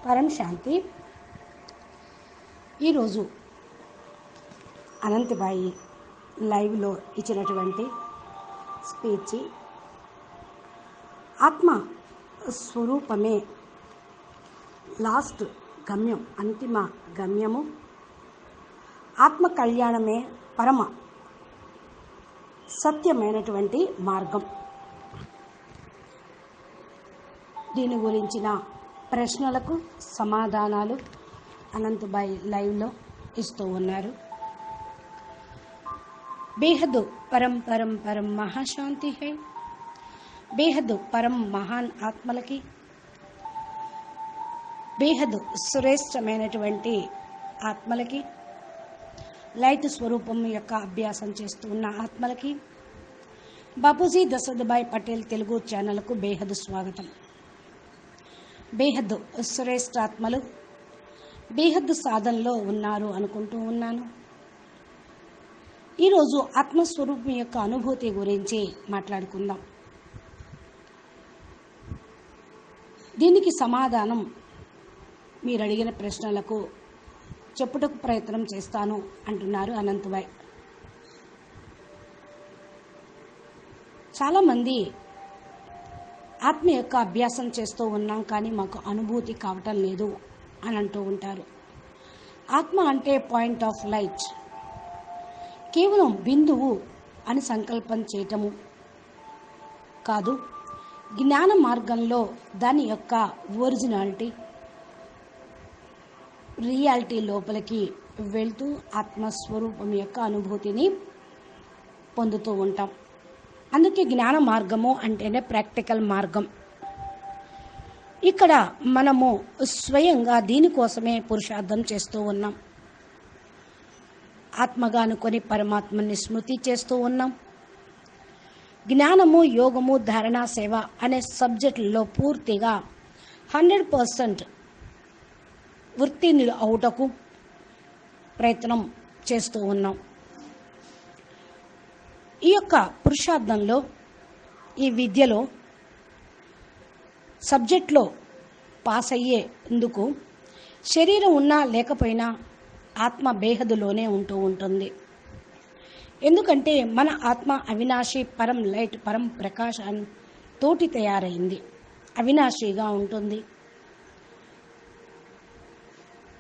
పరం శాంతి. ఈరోజు అనంతబాయి లైవ్లో ఇచ్చినటువంటి స్పీచ్ ఆత్మ స్వరూపమే లాస్ట్ గమ్యం, అంతిమ గమ్యము. ఆత్మ కళ్యాణమే పరమ సత్యమైనటువంటి మార్గం. దీని గురించిన ప్రశ్నలకు సమాధానాలు అనంతబాయి లైవ్లో ఇస్తూ ఉన్నారు. బేహద్ పరం పరం పరం మహాశాంతి హై. బేహద్ పరం మహాన్ ఆత్మలకి, బేహద్ శ్రేష్టమైనటువంటి ఆత్మలకి, లైట్ స్వరూపం యొక్క అభ్యాసం చేస్తూ ఉన్న ఆత్మలకి బాపూజీ దశరథభాయ్ పటేల్ తెలుగు ఛానల్కు బేహద్ స్వాగతం. బేహద్ శ్రేష్ఠ ఆత్మలు బేహద్ సాధనలో ఉన్నారు అనుకుంటూ ఉన్నాను. ఈరోజు ఆత్మస్వరూపం యొక్క అనుభూతి గురించి మాట్లాడుకుందాం. దీనికి సమాధానం మీరు అడిగిన ప్రశ్నలకు చెప్పుటకు ప్రయత్నం చేస్తాను అంటున్నారు అనంతబాయ్. చాలామంది ఆత్మ యొక్క అభ్యాసం చేస్తూ ఉన్నాం కానీ మాకు అనుభూతి కావటం లేదు అని అంటూ ఉంటారు. ఆత్మ అంటే పాయింట్ ఆఫ్ లైట్, కేవలం బిందువు అని సంకల్పం చేయటము కాదు. జ్ఞాన మార్గంలో దాని యొక్క ఒరిజినాలిటీ, రియాలిటీ లోపలికి వెళ్తూ ఆత్మస్వరూపం యొక్క అనుభూతిని పొందుతూ ఉంటాం. అందుకే జ్ఞాన మార్గము అంటేనే ప్రాక్టికల్ మార్గం. ఇక్కడ మనము స్వయంగా దీనికోసమే పురుషార్థం చేస్తూ ఉన్నాం. ఆత్మగా అనుకొని పరమాత్మని స్మృతి చేస్తూ ఉన్నాం. జ్ఞానము, యోగము, ధారణ, సేవ అనే సబ్జెక్టుల్లో పూర్తిగా 100% వృత్తిని అవుటకు ప్రయత్నం చేస్తూ ఉన్నాం. ఈ యొక్క పురుషార్థంలో, ఈ విద్యలో, సబ్జెక్ట్లో పాస్ అయ్యేందుకు శరీరం ఉన్నా లేకపోయినా ఆత్మ బేహదులోనే ఉంటూ ఉంటుంది. ఎందుకంటే మన ఆత్మ అవినాశి, పరం లైట్, పరం ప్రకాశాన్ని తోటి తయారైంది, అవినాశిగా ఉంటుంది.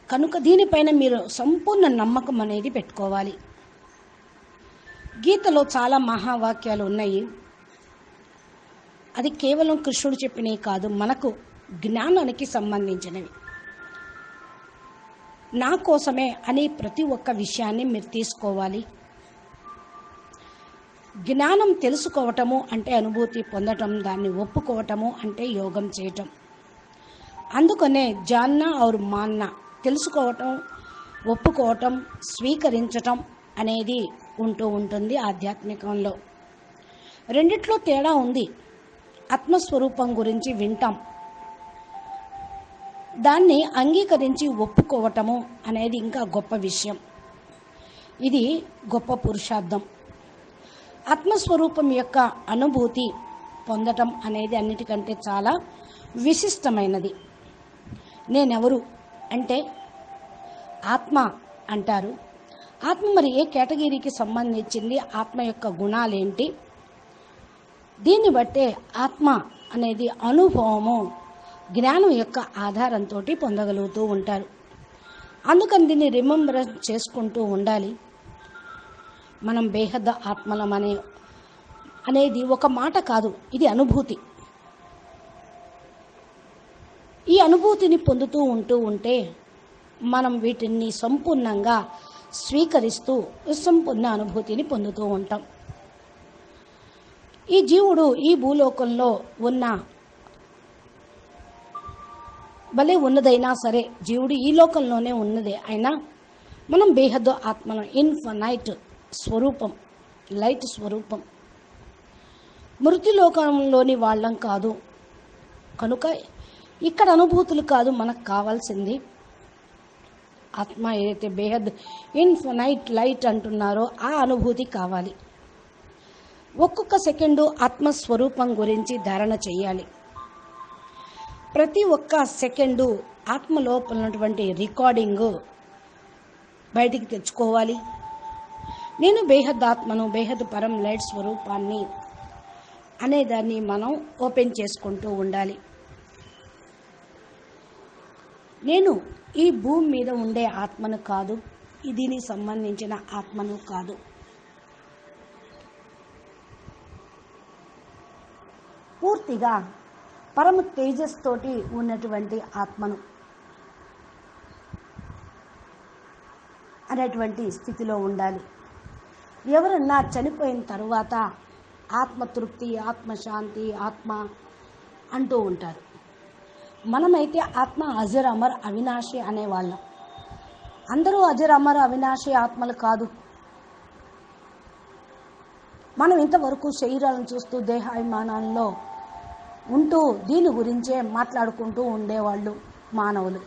కనుక దీనిపైన మీరు సంపూర్ణ నమ్మకం అనేది పెట్టుకోవాలి. గీతలో చాలా మహావాక్యాలు ఉన్నాయి. అది కేవలం కృష్ణుడు చెప్పినవి కాదు, మనకు జ్ఞానానికి సంబంధించినవి. నా కోసమే అని ప్రతి ఒక్క విషయాన్ని మీరు తీసుకోవాలి. జ్ఞానం తెలుసుకోవటము అంటే అనుభూతి పొందటం, దాన్ని ఒప్పుకోవటము అంటే యోగం చేయటం. అందుకనే జాన్నా ఔర్ మాన్నా, తెలుసుకోవటం, ఒప్పుకోవటం, స్వీకరించటం అనేది ఉంటూ ఉంటుంది. ఆధ్యాత్మికంలో రెండిట్లో తేడా ఉంది. ఆత్మస్వరూపం గురించి వింటాం, దాన్ని అంగీకరించి ఒప్పుకోవటము అనేది ఇంకా గొప్ప విషయం. ఇది గొప్ప పురుషార్థం. ఆత్మస్వరూపం యొక్క అనుభూతి పొందటం అనేది అన్నిటికంటే చాలా విశిష్టమైనది. నేనెవరు అంటే ఆత్మ అంటారు. ఆత్మ మరి ఏ కేటగిరీకి సంబంధించింది, ఆత్మ యొక్క గుణాలేంటి, దీన్ని బట్టే ఆత్మ అనేది అనుభవము, జ్ఞానం యొక్క ఆధారంతో పొందగలుగుతూ ఉంటారు. అందుకని దీన్ని రిమెంబరెన్స్ చేసుకుంటూ ఉండాలి. మనం బేహద్ ఆత్మలం అనేది ఒక మాట కాదు, ఇది అనుభూతి. ఈ అనుభూతిని పొందుతూ ఉంటే మనం వీటిని సంపూర్ణంగా స్వీకరిస్తూ సంపూర్ణ అనుభూతిని పొందుతూ ఉంటాం. ఈ జీవుడు ఈ భూలోకంలో భలే ఉన్నదైనా సరే, జీవుడు ఈ లోకంలోనే ఉన్నదే అయినా మనం బేహద్దు ఆత్మను, ఇన్ఫనైట్ స్వరూపం, లైట్ స్వరూపం, మృత్యులోకంలోని వాళ్ళం కాదు. కనుక ఇక్కడ అనుభూతులు కాదు మనకు కావాల్సింది. ఆత్మ ఏదైతే బేహద్ ఇన్ఫనైట్ లైట్ అంటున్నారో ఆ అనుభూతి కావాలి. ఒక్కొక్క సెకండు ఆత్మస్వరూపం గురించి ధారణ చేయాలి. ప్రతి ఒక్క సెకండు ఆత్మ లోపల ఉన్నటువంటి రికార్డింగ్ బయటికి తెచ్చుకోవాలి. నేను బేహద్ ఆత్మను, బేహద్ పరం లైట్ స్వరూపాన్ని అనేదాన్ని మనం ఓపెన్ చేసుకుంటూ ఉండాలి. నేను ఈ భూమి మీద ఉండే ఆత్మను కాదు, దీనికి సంబంధించిన ఆత్మను కాదు. పూర్తిగా పరమ తేజస్ తోటి ఉన్నటువంటి ఆత్మను అనేటువంటి స్థితిలో ఉండాలి. ఎవరన్నా చనిపోయిన తరువాత ఆత్మతృప్తి, ఆత్మశాంతి, ఆత్మ అంటూ ఉంటారు. మనమైతే ఆత్మ అజర్ అమర్ అవినాశి అనేవాళ్ళం. అందరూ అజర్ అమర్ అవినాశి ఆత్మలు కాదు. మనం ఇంతవరకు శరీరాలను చూస్తూ దేహాభిమానాల్లో ఉంటూ దీని గురించే మాట్లాడుకుంటూ ఉండేవాళ్ళు మానవులు.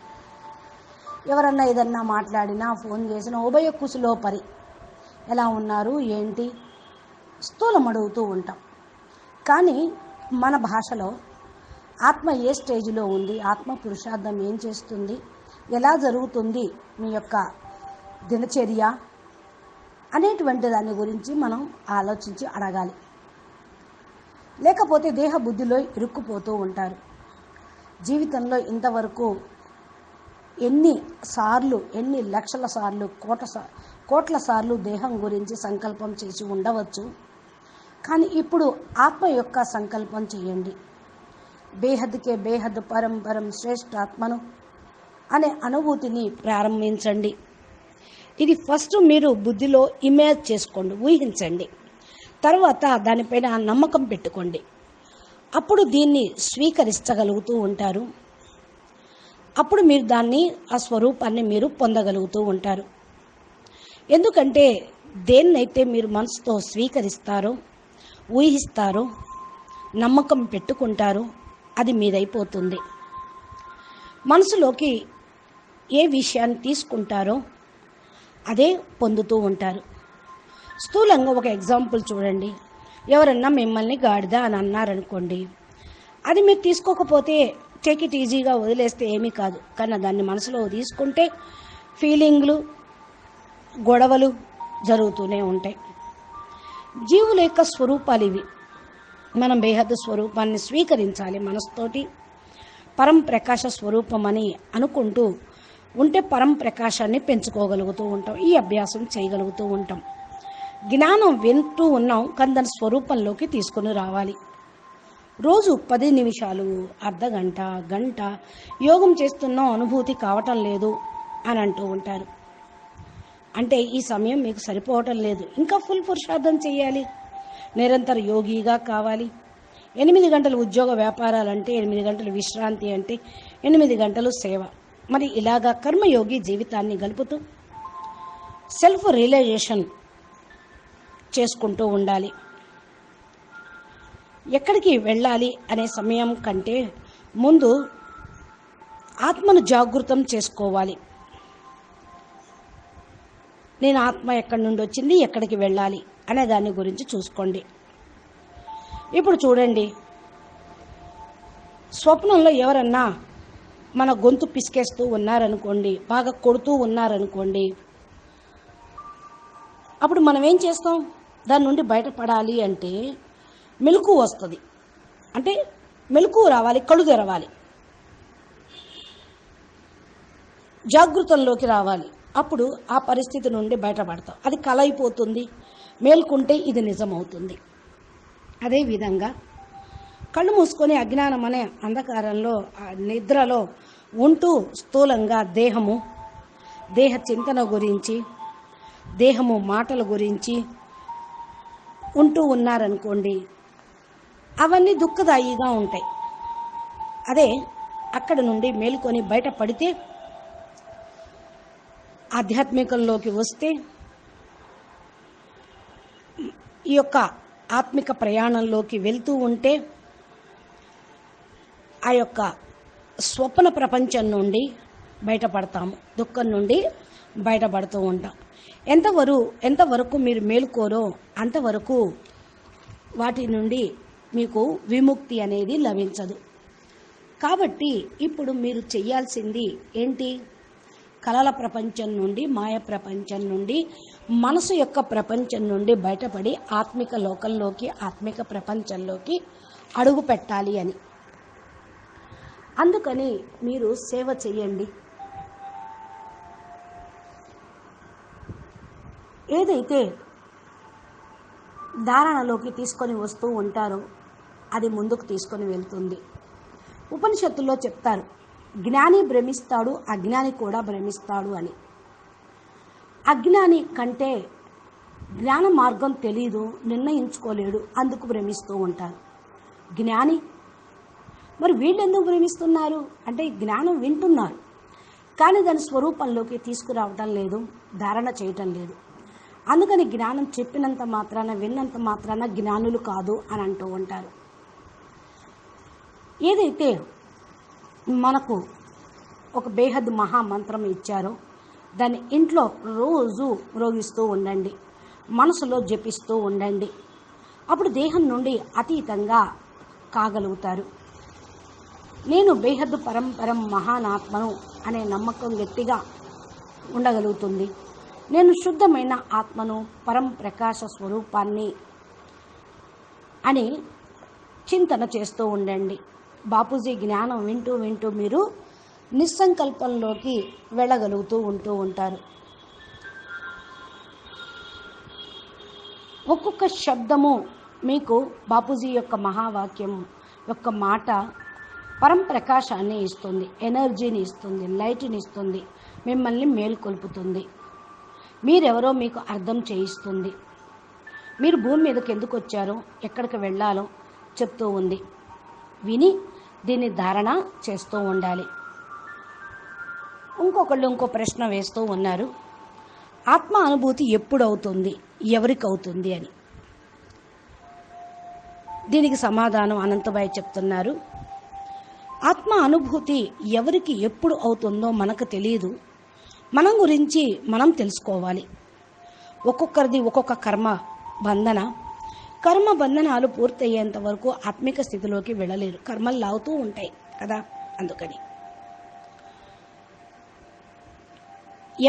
ఎవరన్నా ఏదన్నా మాట్లాడినా, ఫోన్ చేసినా ఉభయ కుశలో పరి, ఎలా ఉన్నారు ఏంటి స్థూలం అడుగుతూ ఉంటాం. కానీ మన భాషలో ఆత్మ ఏ స్టేజ్లో ఉంది, ఆత్మ పురుషార్థం ఏం చేస్తుంది, ఎలా జరుగుతుంది మీ యొక్క దినచర్య అనేటువంటి దాని గురించి మనం ఆలోచించి అడగాలి. లేకపోతే దేహ బుద్ధిలో ఇరుక్కుపోతూ ఉంటారు. జీవితంలో ఇంతవరకు ఎన్ని లక్షల సార్లు, కోట్ల సార్లు దేహం గురించి సంకల్పం చేసి ఉండవచ్చు. కానీ ఇప్పుడు ఆత్మ యొక్క సంకల్పం చేయండి. బేహద్కే బేహద్ పరం పరం శ్రేష్ఠ ఆత్మను అనే అనుభూతిని ప్రారంభించండి. ఇది ఫస్ట్ మీరు బుద్ధిలో ఇమేజ్ చేసుకోండి, ఊహించండి. తర్వాత దానిపైన నమ్మకం పెట్టుకోండి. అప్పుడు దీన్ని స్వీకరించగలుగుతూ ఉంటారు. అప్పుడు మీరు దాన్ని, ఆ స్వరూపాన్ని మీరు పొందగలుగుతూ ఉంటారు. ఎందుకంటే దేన్నైతే మీరు మనసుతో స్వీకరిస్తారో, ఊహిస్తారో, నమ్మకం పెట్టుకుంటారో అది మీదైపోతుంది. మనసులోకి ఏ విషయాన్ని తీసుకుంటారో అదే పొందుతూ ఉంటారు. స్థూలంగా ఒక ఎగ్జాంపుల్ చూడండి. ఎవరన్నా మిమ్మల్ని గాడిద అని అన్నారనుకోండి, అది మీరు తీసుకోకపోతే టేక్ ఇట్ ఈజీగా వదిలేస్తే ఏమీ కాదు. కానీ దాన్ని మనసులో తీసుకుంటే ఫీలింగ్లు, గొడవలు జరుగుతూనే ఉంటాయి. జీవుల యొక్క స్వరూపాలు ఇవి. మనం బేహద్దు స్వరూపాన్ని స్వీకరించాలి. మనసుతోటి పరం ప్రకాశ స్వరూపం అని అనుకుంటూ ఉంటే పరం ప్రకాశాన్ని పెంచుకోగలుగుతూ ఉంటాం. ఈ అభ్యాసం చేయగలుగుతూ ఉంటాం. జ్ఞానం వింటూ ఉన్నాం, కానీ దాని స్వరూపంలోకి తీసుకుని రావాలి. రోజు 10 నిమిషాలు, అర్ధగంట, గంట యోగం చేస్తున్నాం, అనుభూతి కావటం లేదు అని అంటూ ఉంటారు. అంటే ఈ సమయం మీకు సరిపోవటం లేదు, ఇంకా ఫుల్ పురుషార్థం చేయాలి, నిరంతర యోగిగా కావాలి. 8 గంటలు ఉద్యోగ వ్యాపారాలంటే 8 గంటలు విశ్రాంతి, అంటే 8 గంటలు సేవ. మరి ఇలాగా కర్మయోగి జీవితాన్ని గలుపుతూ సెల్ఫ్ రియలైజేషన్ చేసుకుంటూ ఉండాలి. ఎక్కడికి వెళ్ళాలి అనే సమయం కంటే ముందు ఆత్మను జాగృతం చేసుకోవాలి. నేను ఆత్మ ఎక్కడి నుండి వచ్చింది, ఎక్కడికి వెళ్ళాలి అనే దాని గురించి చూసుకోండి. ఇప్పుడు చూడండి, స్వప్నంలో ఎవరన్నా మన గొంతు పిసికేస్తూ ఉన్నారనుకోండి, బాగా కొడుతూ ఉన్నారనుకోండి, అప్పుడు మనం ఏం చేస్తాం? దాని నుండి బయటపడాలి అంటే మెలకువ వస్తుంది. అంటే మెలకువ రావాలి, కళ్ళు తెరవాలి, జాగృతంలోకి రావాలి. అప్పుడు ఆ పరిస్థితి నుండి బయటపడతాం. అది కల అయిపోతుంది. మేల్కుంటే ఇది నిజమవుతుంది. అదేవిధంగా కళ్ళు మూసుకొని అజ్ఞానం అనే అంధకారంలో, నిద్రలో ఉంటూ స్థూలంగా దేహ చింతన గురించి, దేహము మాటల గురించి ఉంటూ ఉన్నారనుకోండి, అవన్నీ దుఃఖదాయిగా ఉంటాయి. అదే అక్కడ నుండి మేలుకొని బయటపడితే, ఆధ్యాత్మికంలోకి వస్తే, ఈ యొక్క ఆత్మిక ప్రయాణంలోకి వెళ్తూ ఉంటే ఆ యొక్క స్వప్న ప్రపంచం నుండి బయటపడతాము, దుఃఖం నుండి బయటపడుతూ ఉంటాం. ఎంతవరకు మీరు మేలుకోరో అంతవరకు వాటి నుండి మీకు విముక్తి అనేది లభించదు. కాబట్టి ఇప్పుడు మీరు చెయ్యాల్సింది ఏంటి? కలల ప్రపంచం నుండి, మాయ ప్రపంచం నుండి, మనసు యొక్క ప్రపంచం నుండి బయటపడి ఆత్మిక లోకంలోకి, ఆత్మిక ప్రపంచంలోకి అడుగు పెట్టాలి అని. అందుకని మీరు సేవ చెయ్యండి. ఏదైతే ధారణలోకి తీసుకొని వస్తూ ఉంటారో అది ముందుకు తీసుకొని వెళ్తుంది. ఉపనిషత్తుల్లో చెప్తారు, జ్ఞాని భ్రమిస్తాడు, అజ్ఞాని కూడా భ్రమిస్తాడు అని. అజ్ఞాని కంటే జ్ఞాన మార్గం తెలీదు, నిర్ణయించుకోలేడు, అందుకు భ్రమిస్తూ ఉంటారు. జ్ఞాని మరి వీళ్ళెందుకు భ్రమిస్తున్నారు అంటే జ్ఞానం వింటున్నారు కానీ దాని స్వరూపంలోకి తీసుకురావటం లేదు, ధారణ చేయటం లేదు. అందుకని జ్ఞానం చెప్పినంత మాత్రాన, విన్నంత మాత్రాన జ్ఞానులు కాదు అని అంటూ ఉంటారు. ఏదైతే మనకు ఒక బేహద్ మహామంత్రం ఇచ్చారో దాన్ని ఇంట్లో రోజు మ్రోగిస్తూ ఉండండి, మనసులో జపిస్తూ ఉండండి. అప్పుడు దేహం నుండి అతీతంగా కాగలుగుతారు. నేను బేహద్దు పరం మహానాత్మను అనే నమ్మకం గట్టిగా ఉండగలుగుతుంది. నేను శుద్ధమైన ఆత్మను, పరం ప్రకాశ స్వరూపాన్ని అని చింతన చేస్తూ ఉండండి. బాపూజీ జ్ఞానం వింటూ వింటూ మీరు నిస్సంకల్పంలోకి వెళ్ళగలుగుతూ ఉంటూ ఉంటారు. ఒక్కొక్క శబ్దము మీకు బాపూజీ యొక్క మహావాక్యం యొక్క మాట పరం ప్రకాశాన్ని ఇస్తుంది, ఎనర్జీని ఇస్తుంది, లైట్ని ఇస్తుంది, మిమ్మల్ని మేల్కొల్పుతుంది, మీరెవరో మీకు అర్థం చేయిస్తుంది, మీరు భూమి మీదకి ఎందుకు వచ్చారో, ఎక్కడికి వెళ్ళాలో చెప్తూ ఉంది. విని దీన్ని ధారణ చేస్తూ ఉండాలి. ఇంకొకళ్ళు ఇంకో ప్రశ్న వేస్తూ ఉన్నారు, ఆత్మ అనుభూతి ఎప్పుడు అవుతుంది, ఎవరికి అవుతుంది అని. దీనికి సమాధానం అనంతబాయి చెప్తున్నారు, ఆత్మ అనుభూతి ఎవరికి ఎప్పుడు అవుతుందో మనకు తెలియదు, మనం గురించి మనం తెలుసుకోవాలి. ఒక్కొక్కరిది ఒక్కొక్క కర్మ బంధనాలు పూర్తయ్యేంత వరకు ఆత్మిక స్థితిలోకి వెళ్ళలేరు, కర్మలు లాగుతూ ఉంటాయి కదా. అందుకని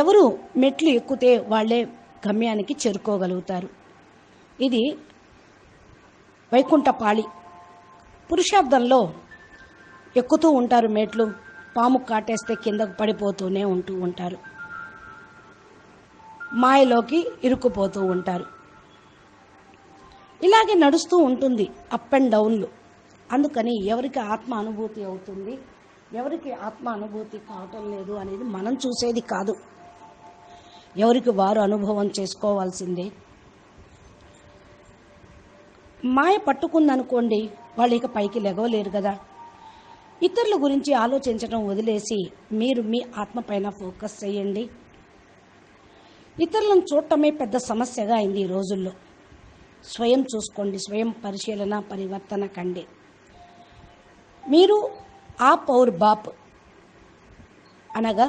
ఎవరు మెట్లు ఎక్కితే వాళ్ళే గమ్యానికి చేరుకోగలుగుతారు. ఇది వైకుంఠపాళి. పురుషార్థంలో ఎక్కుతూ ఉంటారు మెట్లు, పాము కాటేస్తే కిందకు పడిపోతూనే ఉంటూ ఉంటారు, మాయలోకి ఇరుక్కుపోతూ ఉంటారు. ఇలాగే నడుస్తూ ఉంటుంది, అప్ అండ్ డౌన్లు. అందుకని ఎవరికి ఆత్మ అనుభూతి అవుతుంది, ఎవరికి ఆత్మ అనుభూతి కావటం లేదు అనేది మనం చూసేది కాదు, ఎవరికి వారు అనుభవం చేసుకోవాల్సిందే. మాయ పట్టుకుందనుకోండి, వాళ్ళు ఇక పైకి లెగవలేరు కదా. ఇతరుల గురించి ఆలోచించడం వదిలేసి మీరు మీ ఆత్మ పైన ఫోకస్ చేయండి. ఇతరులను చూడటమే పెద్ద సమస్యగా అయింది ఈ రోజుల్లో. స్వయం చూసుకోండి, స్వయం పరిశీలన పరివర్తన కండి. మీరు ఆప్ ఔర్ బాప్ అనగా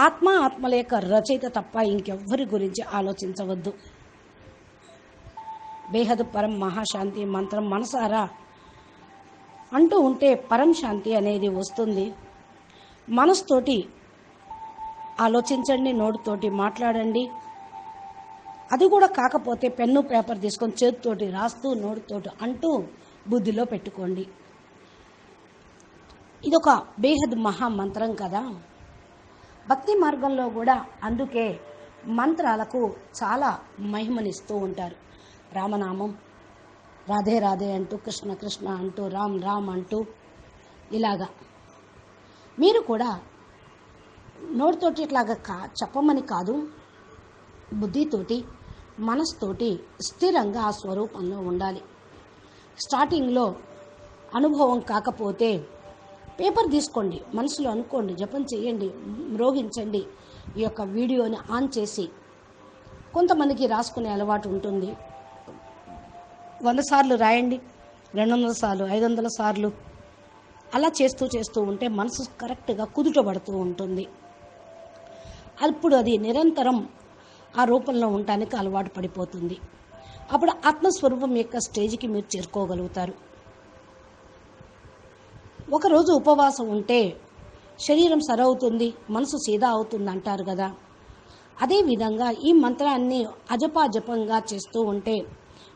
ఆత్మల యొక్క రచయిత తప్ప ఇంకెవ్వరి గురించి ఆలోచించవద్దు. బేహద్ పరం మహాశాంతి మంత్రం మనసారా అంటూ ఉంటే పరం శాంతి అనేది వస్తుంది. మనసుతోటి ఆలోచించండి, నోటితోటి మాట్లాడండి. అది కూడా కాకపోతే పెన్ను పేపర్ తీసుకొని చేతితోటి రాస్తూ నోటితోటి అంటూ బుద్ధిలో పెట్టుకోండి. ఇదొక బేహద్ మహామంత్రం కదా. భక్తి మార్గంలో కూడా అందుకే మంత్రాలకు చాలా మహిమనిస్తూ ఉంటారు. రామనామం, రాధే రాధే అంటూ, కృష్ణ కృష్ణ అంటూ, రామ్ రామ్ అంటూ, ఇలాగా మీరు కూడా నోటితోటి ఇట్లాగా చెప్పమని కాదు, బుద్ధితోటి మనసుతోటి స్థిరంగా ఆ స్వరూపంలో ఉండాలి. స్టార్టింగ్లో అనుభవం కాకపోతే పేపర్ తీసుకోండి, మనసులో అనుకోండి, జపం చేయండి, మ్రోగించండి. ఈ యొక్క వీడియోని ఆన్ చేసి, కొంతమందికి రాసుకునే అలవాటు ఉంటుంది, 100 సార్లు రాయండి, 200 సార్లు, 500 సార్లు అలా చేస్తూ ఉంటే మనసు కరెక్ట్గా కుదుటపడుతూ ఉంటుంది. అప్పుడు అది నిరంతరం ఆ రూపంలో ఉండటానికి అలవాటు పడిపోతుంది. అప్పుడు ఆత్మస్వరూపం యొక్క స్టేజ్కి మీరు చేరుకోగలుగుతారు. ఒకరోజు ఉపవాసం ఉంటే శరీరం సరవుతుంది, మనసు సీదా అవుతుంది అంటారు కదా. అదేవిధంగా ఈ మంత్రాన్ని అజపాజపంగా చేస్తూ ఉంటే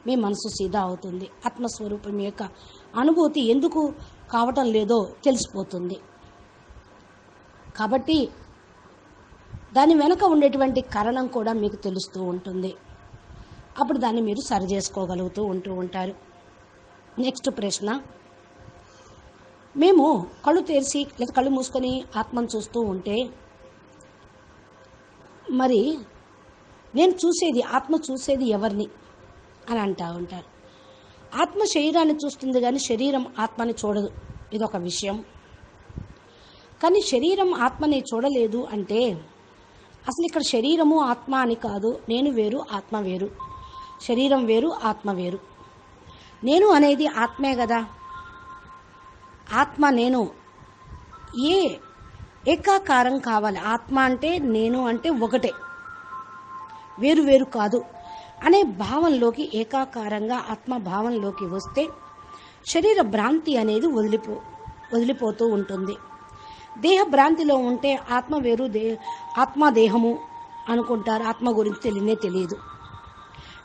మీ మనసు సీదా అవుతుంది. ఆత్మస్వరూపం యొక్క అనుభూతి ఎందుకు కావటం లేదో తెలిసిపోతుంది. కాబట్టి దాని వెనక ఉండేటువంటి కారణం కూడా మీకు తెలుస్తూ ఉంటుంది. అప్పుడు దాన్ని మీరు సరి చేసుకోగలుగుతూ ఉంటారు. నెక్స్ట్ ప్రశ్న, మేము కళ్ళు తెరిచి లేదా కళ్ళు మూసుకొని ఆత్మను చూస్తూ ఉంటే మరి నేను చూసేది, ఆత్మ చూసేది ఎవరిని అని అంటూ ఉంటారు. ఆత్మ శరీరాన్ని చూస్తుంది కానీ శరీరం ఆత్మని చూడదు, ఇదొక విషయం. కానీ శరీరం ఆత్మని చూడలేదు అంటే అసలు ఇక్కడ శరీరము ఆత్మ అని కాదు, నేను వేరు ఆత్మ వేరు, శరీరం వేరు ఆత్మ వేరు. నేను అనేది ఆత్మే కదా. ఆత్మ నేను ఏకాకారం కావాలి. ఆత్మ అంటే నేను అంటే ఒకటే, వేరు వేరు కాదు అనే భావంలోకి, ఏకాకారంగా ఆత్మ భావంలోకి వస్తే శరీర భ్రాంతి అనేది వదిలిపోతూ ఉంటుంది. దేహ భ్రాంతిలో ఉంటే ఆత్మ వేరు, ఆత్మ దేహము అనుకుంటారు. ఆత్మ గురించి తెలియదు.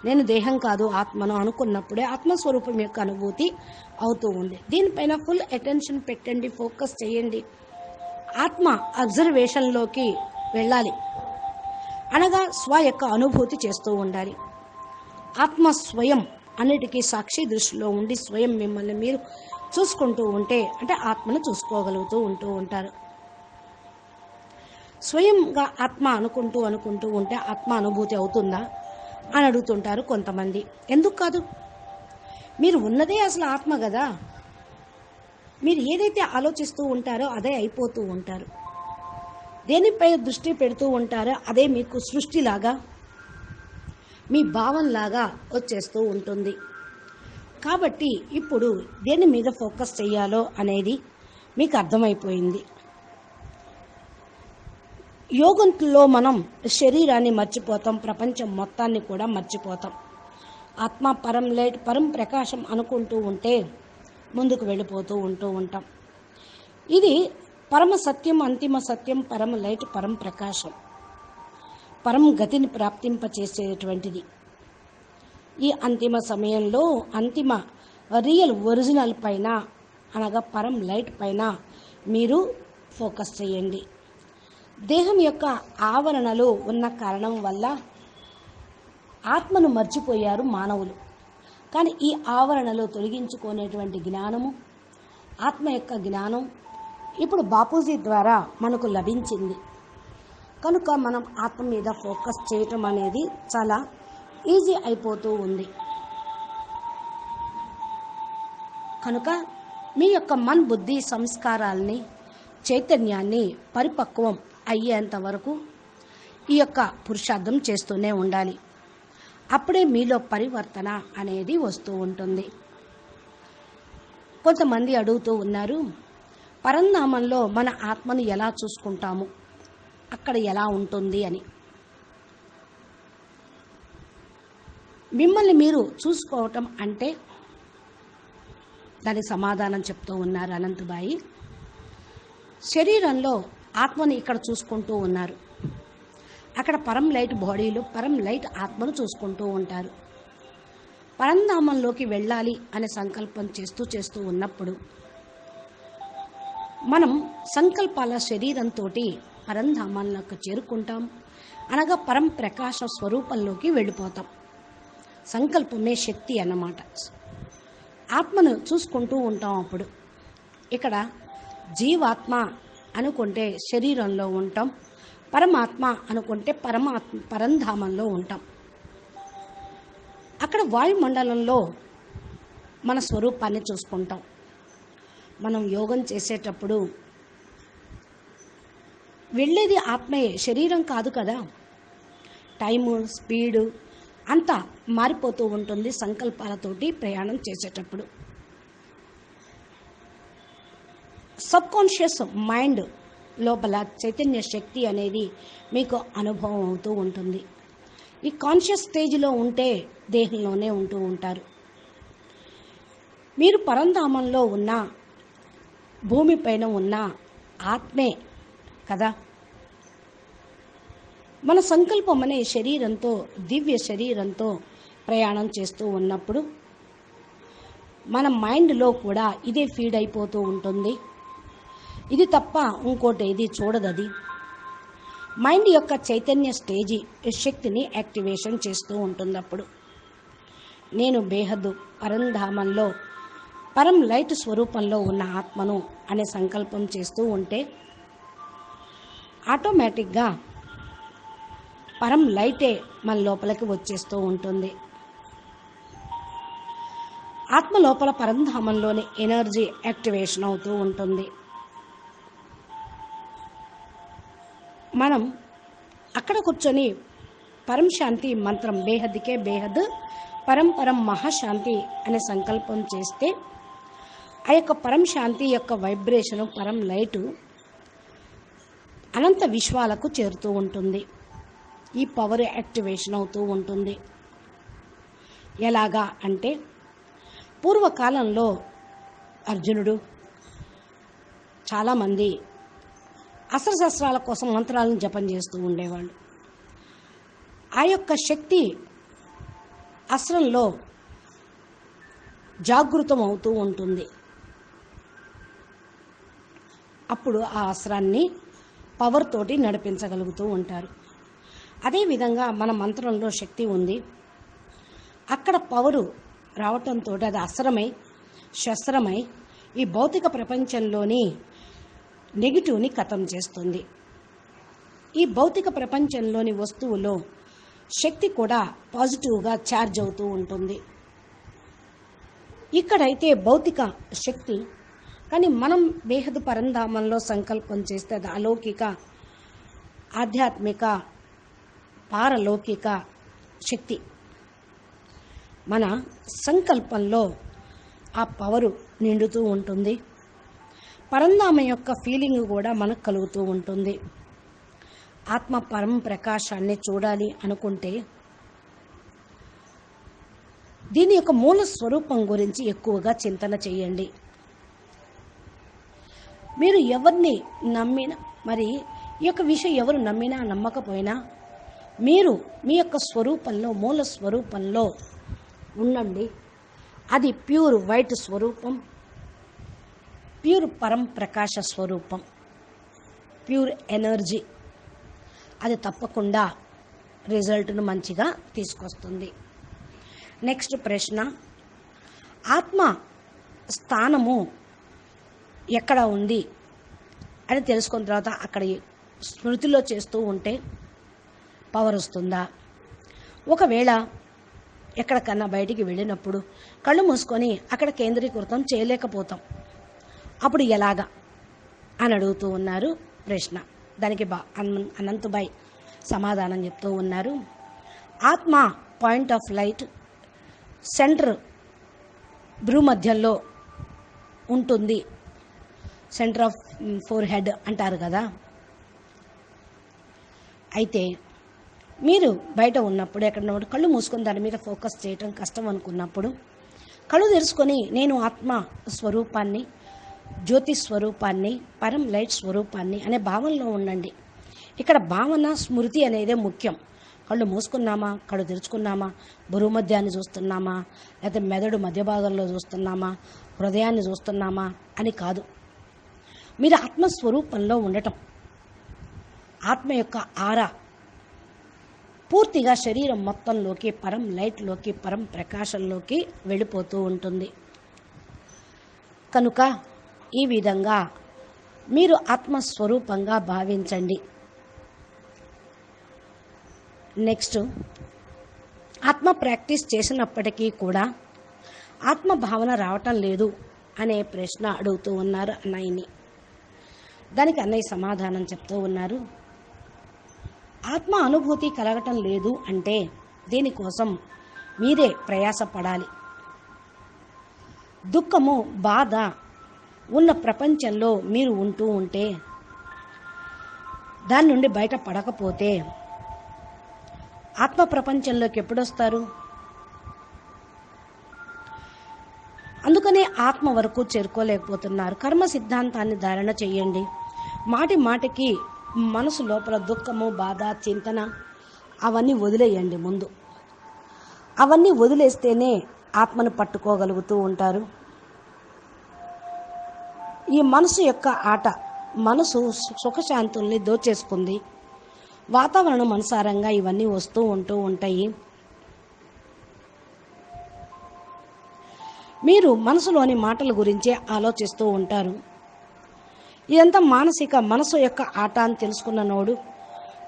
నేను దేహం కాదు ఆత్మను అనుకున్నప్పుడే ఆత్మస్వరూపం యొక్క అనుభూతి అవుతూ ఉంది. దీనిపైన ఫుల్ అటెన్షన్ పెట్టండి, ఫోకస్ చేయండి. ఆత్మ అబ్జర్వేషన్లోకి వెళ్ళాలి, అనగా స్వ యొక్క అనుభూతి చేస్తూ ఉండాలి. ఆత్మ స్వయం అన్నిటికీ సాక్షి దృష్టిలో ఉండి స్వయం మిమ్మల్ని మీరు చూసుకుంటూ ఉంటే అంటే ఆత్మను చూసుకోగలుగుతూ ఉంటారు. స్వయంగా ఆత్మ అనుకుంటూ ఉంటే ఆత్మ అనుభూతి అవుతుందా అని అడుగుతుంటారు కొంతమంది. ఎందుకు కాదు? మీరు ఉన్నదే అసలు ఆత్మ కదా. మీరు ఏదైతే ఆలోచిస్తూ ఉంటారో అదే అయిపోతూ ఉంటారు. దేనిపై దృష్టి పెడుతూ ఉంటారో అదే మీకు సృష్టిలాగా, మీ భావంలాగా వచ్చేస్తూ ఉంటుంది. కాబట్టి ఇప్పుడు దేని మీద ఫోకస్ చేయాలో అనేది మీకు అర్థమైపోయింది. యోగంలో మనం శరీరాన్ని మర్చిపోతాం, ప్రపంచం మొత్తాన్ని కూడా మర్చిపోతాం. ఆత్మ పరం లైట్, పరం ప్రకాశం అనుకుంటూ ఉంటే ముందుకు వెళ్ళిపోతూ ఉంటాం. ఇది పరమ సత్యం, అంతిమ సత్యం, పరమ లైట్, పరం ప్రకాశం, పరం గతిని ప్రాప్తింపచేసేటువంటిది. ఈ అంతిమ సమయంలో అంతిమ రియల్ ఒరిజినల్ పైన, అనగా పరం లైట్ పైన మీరు ఫోకస్ చేయండి. దేహం యొక్క ఆవరణలు ఉన్న కారణం వల్ల ఆత్మను మర్చిపోయారు మానవులు. కానీ ఈ ఆవరణలో తొలగించుకునేటువంటి జ్ఞానము, ఆత్మ యొక్క జ్ఞానం ఇప్పుడు బాపూజీ ద్వారా మనకు లభించింది. కనుక మనం ఆత్మ మీద ఫోకస్ చేయటం అనేది చాలా ఈజీ అయిపోతూ ఉంది. కనుక మీ యొక్క మన్ బుద్ధి సంస్కారాల్ని, చైతన్యాన్ని పరిపక్వం అయ్యేంత వరకు ఈ యొక్క పురుషార్థం చేస్తూనే ఉండాలి. అప్పుడే మీలో పరివర్తన అనేది వస్తూ ఉంటుంది. కొంతమంది అడుగుతూ ఉన్నారు, పరంధామంలో మన ఆత్మను ఎలా చూసుకుంటాము, అక్కడ ఎలా ఉంటుంది అని. మిమ్మల్ని మీరు చూసుకోవటం అంటే దానికి సమాధానం చెప్తూ ఉన్నారు అనంతబాయి. శరీరంలో ఆత్మని ఇక్కడ చూసుకుంటూ ఉన్నారు, అక్కడ పరం లైట్ బాడీలో పరం లైట్ ఆత్మను చూసుకుంటూ ఉంటారు. పరంధామంలోకి వెళ్ళాలి అనే సంకల్పం చేస్తూ ఉన్నప్పుడు మనం సంకల్పాల శరీరంతో పరంధామాలకు చేరుకుంటాం, అనగా పరం ప్రకాశ స్వరూపంలోకి వెళ్ళిపోతాం. సంకల్పమే శక్తి అన్నమాట. ఆత్మను చూసుకుంటూ ఉంటాం. అప్పుడు ఇక్కడ జీవాత్మ అనుకుంటే శరీరంలో ఉంటాం, పరమాత్మ అనుకుంటే పరంధామంలో ఉంటాం. అక్కడ వాయుమండలంలో మన స్వరూపాన్ని చూసుకుంటాం. మనం యోగం చేసేటప్పుడు వెళ్ళేది ఆత్మయే, శరీరం కాదు కదా. టైము, స్పీడు అంతా మారిపోతూ ఉంటుంది సంకల్పాలతోటి ప్రయాణం చేసేటప్పుడు. సబ్కాన్షియస్ మైండ్ లోపల చైతన్య శక్తి అనేది మీకు అనుభవం అవుతూ ఉంటుంది. ఈ కాన్షియస్ స్టేజ్లో ఉంటే దేహంలోనే ఉంటూ ఉంటారు. మీరు పరంధామంలో ఉన్న భూమిపైన ఉన్న ఆత్మే కదా. మన సంకల్పం అనే శరీరంతో, దివ్య శరీరంతో ప్రయాణం చేస్తూ ఉన్నప్పుడు మన మైండ్లో కూడా ఇదే ఫీడ్ అయిపోతూ ఉంటుంది. ఇది తప్ప ఇంకోటి ఏది చూడదది. మైండ్ యొక్క చైతన్య స్టేజీ శక్తిని యాక్టివేషన్ చేస్తూ ఉంటుంది. అప్పుడు నేను బేహద్దు పరంధామంలో పరం లైట్ స్వరూపంలో ఉన్న ఆత్మను అనే సంకల్పం చేస్తూ ఉంటే ఆటోమేటిక్గా పరం లైటే మన లోపలికి వచ్చేస్తూ ఉంటుంది. ఆత్మ లోపల పరంధామంలోని ఎనర్జీ యాక్టివేషన్ అవుతూ ఉంటుంది. మనం అక్కడ కూర్చొని పరం శాంతి మంత్రం, బేహద్కే బేహద్ పరం పరం మహాశాంతి అనే సంకల్పం చేస్తే ఆ యొక్క పరం శాంతి యొక్క వైబ్రేషను, పరం లైటు అనంత విశ్వాలకు చేరుతూ ఉంటుంది. ఈ పవర్ యాక్టివేషన్ అవుతూ ఉంటుంది. ఎలాగా అంటే పూర్వకాలంలో అర్జునుడు, చాలామంది అస్త్రశస్త్రాల కోసం మంత్రాలను జపం చేస్తూ ఉండేవాళ్ళు. ఆ యొక్క శక్తి అస్త్రంలో జాగృతం అవుతూ ఉంటుంది. అప్పుడు ఆ అస్త్రాన్ని పవర్ తోటి నడిపించగలుగుతూ ఉంటారు. అదేవిధంగా మన మంత్రంలో శక్తి ఉంది. అక్కడ పవరు రావటంతో అది అస్త్రమై, శస్త్రమై ఈ భౌతిక ప్రపంచంలోని నెగిటివ్ని ఖతం చేస్తుంది. ఈ భౌతిక ప్రపంచంలోని వస్తువులో శక్తి కూడా పాజిటివ్గా ఛార్జ్ అవుతూ ఉంటుంది. ఇక్కడైతే భౌతిక శక్తి, కానీ మనం బేహద్ పరంధామంలో సంకల్పం చేస్తే అది అలౌకిక, ఆధ్యాత్మిక, పారలౌకిక శక్తి. మన సంకల్పంలో ఆ పవరు నిండుతూ ఉంటుంది. పరంధామం యొక్క ఫీలింగ్ కూడా మనకు కలుగుతూ ఉంటుంది. ఆత్మ పరం ప్రకాశాన్ని చూడాలి అనుకుంటే దీని యొక్క మూల స్వరూపం గురించి ఎక్కువగా చింతన చేయండి. మీరు ఎవరిని నమ్మినా, మరి ఈ యొక్క విషయం ఎవరు నమ్మినా నమ్మకపోయినా మీరు మీ యొక్క స్వరూపంలో, మూల స్వరూపంలో ఉండండి. అది ప్యూర్ వైట్ స్వరూపం, ప్యూర్ పరం ప్రకాశ స్వరూపం, ప్యూర్ ఎనర్జీ. అది తప్పకుండా రిజల్ట్ను మంచిగా తీసుకొస్తుంది. నెక్స్ట్ ప్రశ్న, ఆత్మ స్థానము ఎక్కడ ఉంది అని తెలుసుకున్న తర్వాత అక్కడ స్మృతిలో చేస్తూ ఉంటే పవర్ వస్తుందా? ఒకవేళ ఎక్కడికన్నా బయటికి వెళ్ళినప్పుడు కళ్ళు మూసుకొని అక్కడ కేంద్రీకృతం చేయలేకపోతాం, అప్పుడు ఎలాగా అని అడుగుతూ ఉన్నారు ప్రశ్న. దానికి అనంతబాయ్ సమాధానం చెప్తూ ఉన్నారు. ఆత్మ పాయింట్ ఆఫ్ లైట్ సెంటర్ భ్రూ మధ్యలో ఉంటుంది. సెంటర్ ఆఫ్ ఫోర్ హెడ్ అంటారు కదా. అయితే మీరు బయట ఉన్నప్పుడు ఎక్కడ కళ్ళు మూసుకొని దాని మీద ఫోకస్ చేయటం కష్టం అనుకున్నప్పుడు కళ్ళు తెరుచుకొని నేను ఆత్మ స్వరూపాన్ని, జ్యోతి స్వరూపాన్ని, పరం లైట్ స్వరూపాన్ని అనే భావనలో ఉండండి. ఇక్కడ భావన, స్మృతి అనేదే ముఖ్యం. కళ్ళు మూసుకున్నామా, కళ్ళు తెరుచుకున్నామా, బరువు మధ్యాన్ని చూస్తున్నామా, లేకపోతే మెదడు మధ్య భాగంలో చూస్తున్నామా, హృదయాన్ని చూస్తున్నామా అని కాదు. మీరు ఆత్మస్వరూపంలో ఉండటం, ఆత్మ యొక్క ఆరా పూర్తిగా శరీరం మొత్తంలోకి, పరం లైట్లోకి, పరం ప్రకాశంలోకి వెళ్ళిపోతూ ఉంటుంది. కనుక ఈ విధంగా మీరు ఆత్మస్వరూపంగా భావించండి. నెక్స్ట్, ఆత్మ ప్రాక్టీస్ చేసినప్పటికీ కూడా ఆత్మ భావన రావటం లేదు అనే ప్రశ్న అడుగుతూ ఉన్నారు అన్నయ్యని. దానికి అన్నయ్య సమాధానం చెప్తూ ఉన్నారు. ఆత్మ అనుభూతి కలగటం లేదు అంటే దీనికోసం మీరే ప్రయాసపడాలి. దుఃఖము, బాధ ఉన్న ప్రపంచంలో మీరు ఉంటూ ఉంటే, దాని నుండి బయటపడకపోతే ఆత్మ ప్రపంచంలోకి ఎప్పుడొస్తారు? అందుకనే ఆత్మ వరకు చేరుకోలేకపోతున్నారు. కర్మ సిద్ధాంతాన్ని ధారణ చేయండి. మాటి మాటికి మనసు లోపల దుఃఖము, బాధ, చింతన అవన్నీ వదిలేయండి. ముందు అవన్నీ వదిలేస్తేనే ఆత్మను పట్టుకోగలుగుతూ ఉంటారు. ఈ మనసు యొక్క ఆట, మనసు సుఖశాంతుల్ని దోచేసుకుంది. వాతావరణం అనుసారంగా ఇవన్నీ వస్తూ ఉంటాయి. మీరు మనసులోని మాటల గురించే ఆలోచిస్తూ ఉంటారు. ఇదంతా మానసిక మనసు యొక్క ఆట అని తెలుసుకున్న నోడు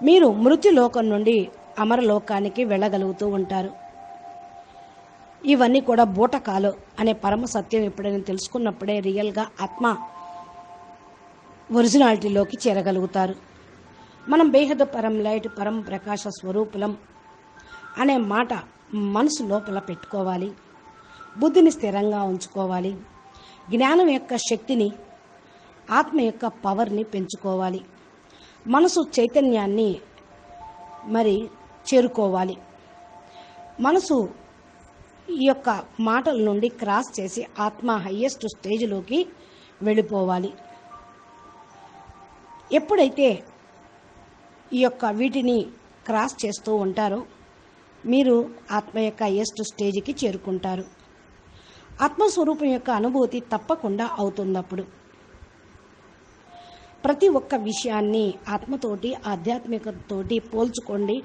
మీరు మృత్యులోకం నుండి అమరలోకానికి వెళ్ళగలుగుతూ ఉంటారు. ఇవన్నీ కూడా బూటకాలు అనే పరమ సత్యం ఎప్పుడైనా తెలుసుకున్నప్పుడే రియల్గా ఆత్మ ఒరిజినాలిటీలోకి చేరగలుగుతారు. మనం బేహద పరం లైట్, పరం ప్రకాశ స్వరూపులం అనే మాట మనసు లోపల పెట్టుకోవాలి. బుద్ధిని స్థిరంగా ఉంచుకోవాలి. జ్ఞానం యొక్క శక్తిని, ఆత్మ యొక్క పవర్ని పెంచుకోవాలి. మనసు చైతన్యాన్ని చేరుకోవాలి. మనసు ఈ యొక్క మాటల నుండి క్రాస్ చేసి ఆత్మ హయ్యెస్ట్ స్టేజ్లోకి వెళ్ళిపోవాలి. ఎప్పుడైతే ఈ యొక్క వీటిని క్రాస్ చేస్తూ ఉంటారో మీరు ఆత్మ యొక్క హయ్యెస్ట్ స్టేజ్కి చేరుకుంటారు. ఆత్మస్వరూపం యొక్క అనుభూతి తప్పకుండా అవుతున్నప్పుడు ప్రతి ఒక్క విషయాన్ని ఆత్మతోటి, ఆధ్యాత్మికతోటి పోల్చుకోండి.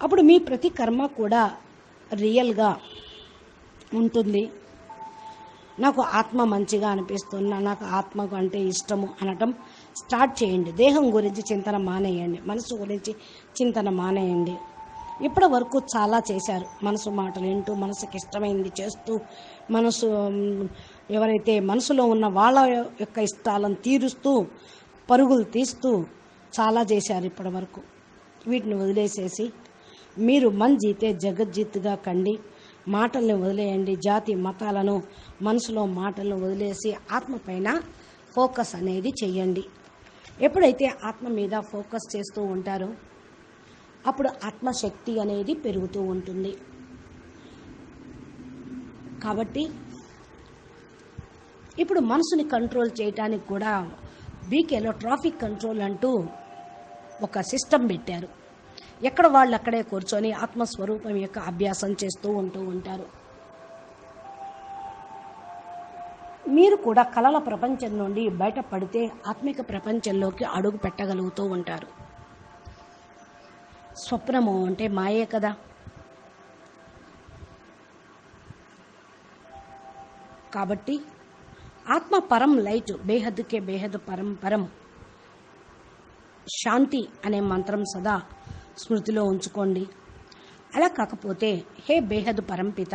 అప్పుడు మీ ప్రతి కర్మ కూడా రియల్గా ఉంటుంది. నాకు ఆత్మ మంచిగా అనిపిస్తున్నా, నాకు ఆత్మ అంటే ఇష్టము అనటం స్టార్ట్ చేయండి. దేహం గురించి చింతన మానేయండి. మనసు గురించి చింతన మానేయండి. ఇప్పటి వరకు చాలా చేశారు. మనసు మాటలు వింటూ, మనసుకి ఇష్టమైంది చేస్తూ, మనసు ఎవరైతే మనసులో ఉన్న వాళ్ళ యొక్క ఇష్టాలను తీరుస్తూ, పరుగులు తీస్తూ చాలా చేశారు ఇప్పటి వరకు. వీటిని వదిలేసేసి మీరు మన్ జీతే జగజ్జీత్గా కండి. మాటల్ని వదిలేయండి. జాతి మతాలను, మనసులో మాటలను వదిలేసి ఆత్మ పైన ఫోకస్ అనేది చెయ్యండి. ఎప్పుడైతే ఆత్మ మీద ఫోకస్ చేస్తూ ఉంటారో అప్పుడు ఆత్మశక్తి అనేది పెరుగుతూ ఉంటుంది. కాబట్టి ఇప్పుడు మనసుని కంట్రోల్ చేయడానికి కూడా బీకేలో ట్రాఫిక్ కంట్రోల్ అంటూ ఒక సిస్టమ్ పెట్టారు. ఎక్కడ వాళ్ళు అక్కడే కూర్చొని ఆత్మస్వరూపం యొక్క అభ్యాసం చేస్తూ ఉంటారు. మీరు కూడా కలల ప్రపంచం నుండి బయటపడితే ఆత్మిక ప్రపంచంలోకి అడుగు పెట్టగలుగుతూ ఉంటారు. స్వప్నము అంటే మాయే కదా. కాబట్టి ఆత్మ పరం లైట్, బేహద్కే బేహద్ పరం పరం శాంతి అనే మంత్రం సదా స్మృతిలో ఉంచుకోండి. అలా కాకపోతే హే బేహద్ పరంపిత,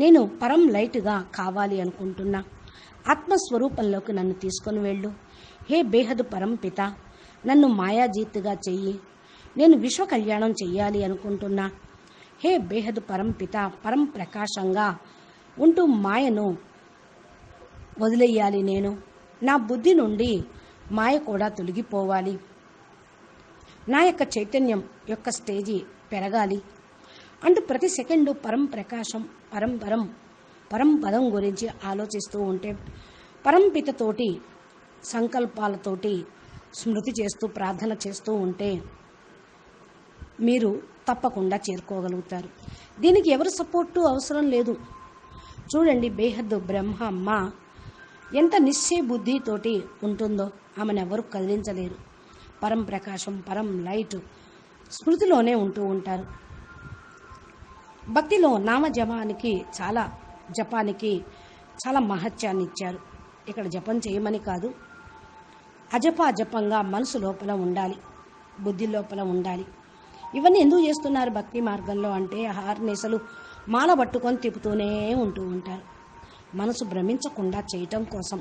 నేను పరం లైట్గా కావాలి అనుకుంటున్నా, ఆత్మస్వరూపంలోకి నన్ను తీసుకొని వెళ్ళు. హే బేహద్ పరంపిత, నన్ను మాయాజీత్గా చెయ్యి. నేను విశ్వ కళ్యాణం చెయ్యాలి అనుకుంటున్నా. హే బేహద్ పరంపిత, పరం ప్రకాశంగా ఉంటూ మాయను వదిలేయాలి. నేను నా బుద్ధి నుండి మాయ కూడా తొలగిపోవాలి. నా యొక్క చైతన్యం యొక్క స్టేజీ పెరగాలి అంటూ ప్రతి సెకండు పరం ప్రకాశం, పరం పరం పరం పదం గురించి ఆలోచిస్తూ ఉంటే, పరంపితతోటి సంకల్పాలతోటి స్మృతి చేస్తూ ప్రార్థన చేస్తూ ఉంటే మీరు తప్పకుండా చేరుకోగలుగుతారు. దీనికి ఎవరి సపోర్టు అవసరం లేదు. చూడండి, బేహద్ బ్రహ్మమ్మ ఎంత నిశ్చయ బుద్ధితోటి ఉంటుందో ఆమెను ఎవరు కదిలించలేరు. పరం ప్రకాశం, పరం లైట్ స్మృతిలోనే ఉంటూ ఉంటారు. భక్తిలో నామజపానికి చాలా మహత్యాన్ని ఇచ్చారు. ఇక్కడ జపం చేయమని కాదు, అజపంగా మనసు లోపల ఉండాలి, బుద్ధి లోపల ఉండాలి. ఇవన్నీ ఎందుకు చేస్తున్నారు భక్తి మార్గంలో అంటే, హార్నేసలు మాల పట్టుకొని తిప్పుతూనే ఉంటూ ఉంటారు. మనసు భ్రమించకుండా చేయటం కోసం.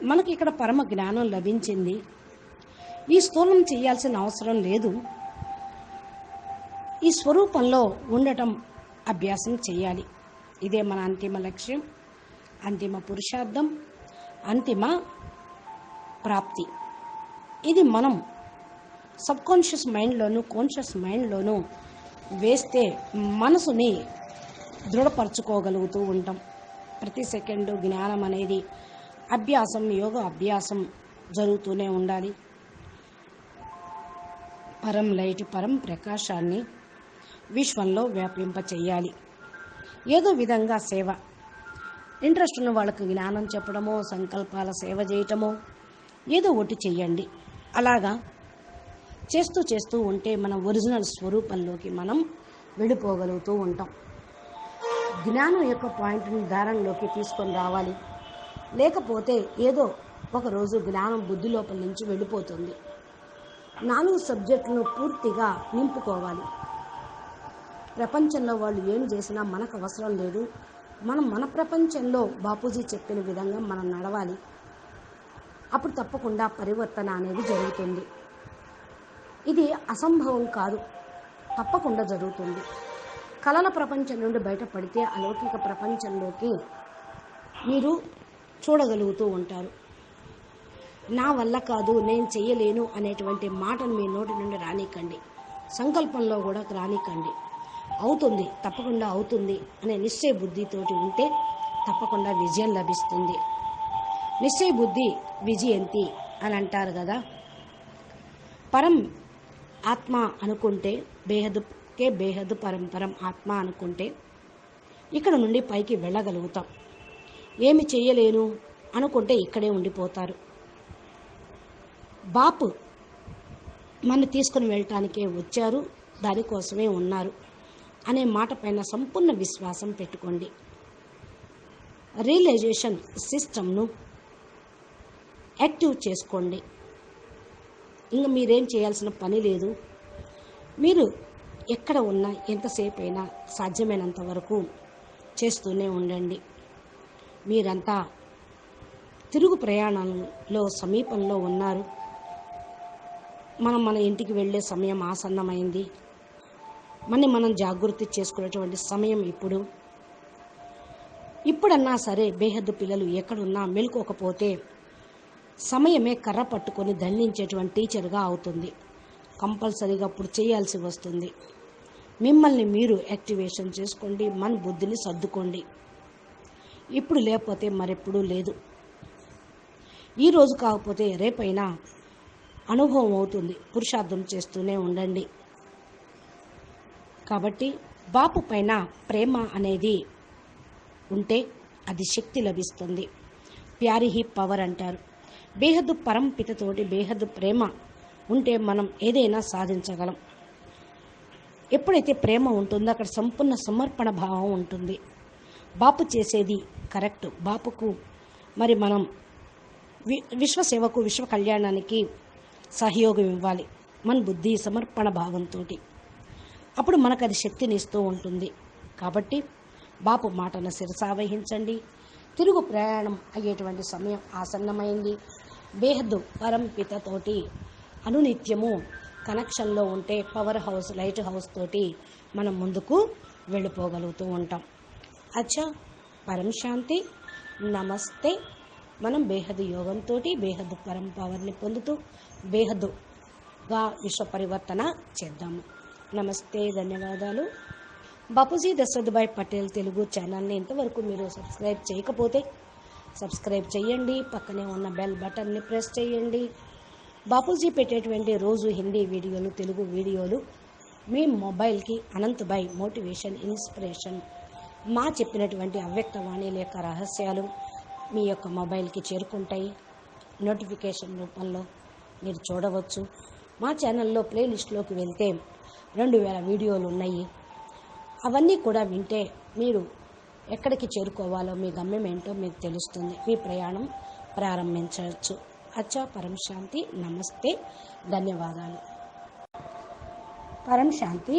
మనకి ఇక్కడ పరమ జ్ఞానం లభించింది. ఈ స్థూలం చేయాల్సిన అవసరం లేదు. ఈ స్వరూపంలో ఉండటం అభ్యాసం చేయాలి. ఇదే మన అంతిమ లక్ష్యం, అంతిమ పురుషార్థం, అంతిమ ప్రాప్తి. ఇది మనం సబ్కాన్షియస్ మైండ్లోను, కాన్షియస్ మైండ్లోను వేస్తే మనసుని దృఢపరచుకోగలుగుతూ ఉంటాం. ప్రతి సెకండు జ్ఞానం అనేది అభ్యాసం, యోగ అభ్యాసం జరుగుతూనే ఉండాలి. పరం లైట్, పరం ప్రకాశాన్ని విశ్వంలో వ్యాపింప చెయ్యాలి. ఏదో విధంగా సేవ, ఇంట్రెస్ట్ ఉన్న వాళ్ళకి జ్ఞానం చెప్పడమో, సంకల్పాల సేవ చేయటమో ఏదో ఒకటి చెయ్యండి. అలాగా చేస్తూ ఉంటే మన ఒరిజినల్ స్వరూపంలోకి మనం వెళ్ళిపోగలుగుతూ ఉంటాం. జ్ఞానం యొక్క పాయింట్ని ధారణలోకి తీసుకొని రావాలి. లేకపోతే ఏదో ఒకరోజు జ్ఞానం బుద్ధి లోపల నుంచి వెళ్ళిపోతుంది. 4 సబ్జెక్టులను పూర్తిగా నింపుకోవాలి. ప్రపంచంలో వాళ్ళు ఏం చేసినా మనకు అవసరం లేదు. మనం మన ప్రపంచంలో బాపూజీ చెప్పిన విధంగా మనం నడవాలి. అప్పుడు తప్పకుండా పరివర్తన అనేది జరుగుతుంది. ఇది అసంభవం కాదు, తప్పకుండా జరుగుతుంది. కళల ప్రపంచం నుండి బయటపడితే అలౌకిక ప్రపంచంలోకి మీరు చూడగలుగుతూ ఉంటారు. నా వల్ల కాదు, నేను చెయ్యలేను అనేటువంటి మాటను మీ నోటి నుండి రానికండి. సంకల్పంలో కూడా రానికండి. అవుతుంది, తప్పకుండా అవుతుంది అనే నిశ్చయ బుద్ధితోటి ఉంటే తప్పకుండా విజయం లభిస్తుంది. నిశ్చయ బుద్ధి విజయంతి అని అంటారు కదా. పరం ఆత్మ అనుకుంటే బేహద్కే బేహద్ పరం ఆత్మ అనుకుంటే ఇక్కడ నుండి పైకి వెళ్ళగలుగుతాం. ఏమి చెయ్యలేను అనుకుంటే ఇక్కడే ఉండిపోతారు. బాపు మన తీసుకుని వెళ్ళటానికే వచ్చారు, దానికోసమే ఉన్నారు అనే మాట పైన సంపూర్ణ విశ్వాసం పెట్టుకోండి. రియలైజేషన్ సిస్టమ్ను యాక్టివ్ చేసుకోండి. ఇంకా మీరేం చేయాల్సిన పని లేదు. మీరు ఎక్కడ ఉన్నా ఎంతసేపు అయినా సాధ్యమైనంత వరకు చేస్తూనే ఉండండి. మీరంతా తిరుగు ప్రయాణంలో సమీపంలో ఉన్నారు. మన ఇంటికి వెళ్ళే సమయం ఆసన్నమైంది. మనం జాగృతి చేసుకునేటువంటి సమయం ఇప్పుడన్నా సరే బేహద్దు పిల్లలు ఎక్కడున్నా మెలుకోకపోతే సమయమే కర్ర పట్టుకొని దండించేటువంటి టీచర్గా అవుతుంది. కంపల్సరీగా అప్పుడు చేయాల్సి వస్తుంది. మిమ్మల్ని మీరు యాక్టివేషన్ చేసుకోండి, మన బుద్ధిని సర్దుకోండి. ఇప్పుడు లేకపోతే మరెప్పుడూ లేదు. ఈరోజు కాకపోతే రేపైనా అనుభవం అవుతుంది. పురుషార్థం చేస్తూనే ఉండండి. కాబట్టి బాపు పైన ప్రేమ అనేది ఉంటే అది శక్తి లభిస్తుంది. ప్యారి హీ పవర్ అంటారు. బేహద్దు పరంపితతోటి బేహద్దు ప్రేమ ఉంటే మనం ఏదైనా సాధించగలం. ఎప్పుడైతే ప్రేమ ఉంటుందో అక్కడ సంపూర్ణ సమర్పణ భావం ఉంటుంది. బాపు చేసేది కరెక్ట్. బాపుకు మరి మనం విశ్వసేవకు, విశ్వ కళ్యాణానికి సహయోగం ఇవ్వాలి మన బుద్ధి సమర్పణ భావంతో. అప్పుడు మనకు అది శక్తిని ఇస్తూ ఉంటుంది. కాబట్టి బాపు మాటను శిరసావహించండి. తిరుగు ప్రయాణం అయ్యేటువంటి సమయం ఆసన్నమైంది. బేహద్దు పరంపితతోటి అనునిత్యము కనెక్షన్లో ఉంటే పవర్ హౌస్, లైట్ హౌస్ తోటి మనం ముందుకు వెళ్ళిపోగలుగుతూ ఉంటాం. అచ్చా, పరం శాంతి, నమస్తే. మనం బేహద్దు యోగంతో బేహద్దు పరం పవర్ని పొందుతూ బేహద్దుగా విశ్వ పరివర్తన చేద్దాము. నమస్తే, ధన్యవాదాలు. బాపూజీ దశరథభాయ్ పటేల్ తెలుగు ఛానల్ని ఇంతవరకు మీరు సబ్స్క్రైబ్ చేయకపోతే సబ్స్క్రైబ్ చేయండి. పక్కనే ఉన్న బెల్ బటన్ని ప్రెస్ చేయండి. బాపూజీ పెట్టేటువంటి రోజు హిందీ వీడియోలు, తెలుగు వీడియోలు మీ మొబైల్కి అనంతభాయ్ మోటివేషన్, ఇన్స్పిరేషన్, మా చెప్పినటువంటి అవ్యక్తవాణి లేక రహస్యాలు మీ యొక్క మొబైల్కి చేరుకుంటాయి. నోటిఫికేషన్ రూపంలో మీరు చూడవచ్చు. మా ఛానల్లో ప్లేలిస్ట్లోకి వెళ్తే 2000 వీడియోలు ఉన్నాయి. అవన్నీ కూడా వింటే మీరు ఎక్కడికి చేరుకోవాలో, మీ గమ్యం ఏంటో మీకు తెలుస్తుంది. మీ ప్రయాణం ప్రారంభించవచ్చు. అచ్చా, పరం శాంతి, నమస్తే, ధన్యవాదాలు. పరం శాంతి.